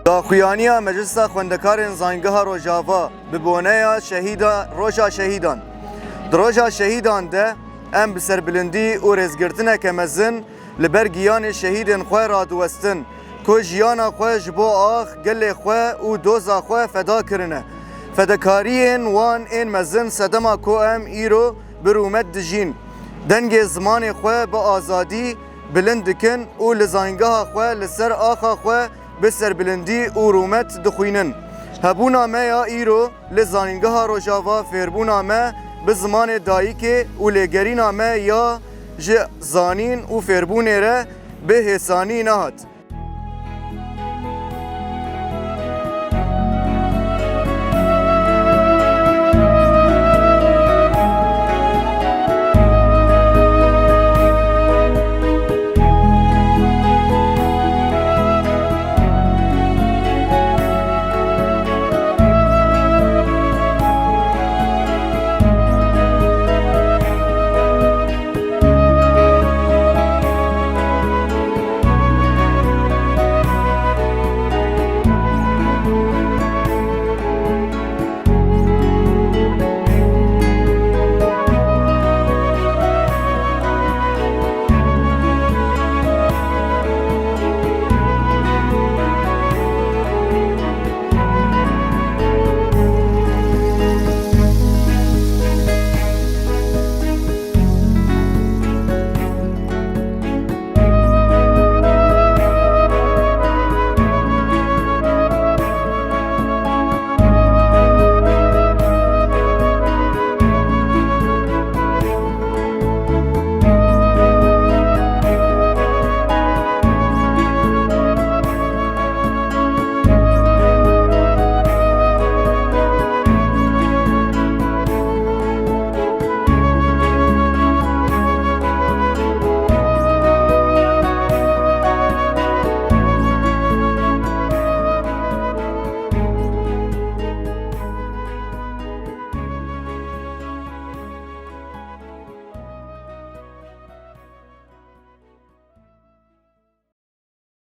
Daxuyaniya Meclisa Xwendekarên Zangeha Rojava bi boneya Roja Şehîdan. Di Roja Şehîdan de em bi serbilindî û rêzgirtineke mezin li ber giyanê şehîdên xwe radiwestin ku jiyana xwe ji bo ax, gelê xwe û doza xwe feda kirine. Fedakariyên wan ên mezin sedema ku em îro bi rûmet dijîn. Dengê zimanê xwe bi azadî bilind dikin û li zangeha xwe li ser axa xwe bi serbilindî û rûmet dixwînin. Hebûna me ya îro li zangeha Rojava fêrbûna me bi zimanê dayîkê û lêgerîna me ya ji zanîn û fêrbûnê re bi hêsanî nehat.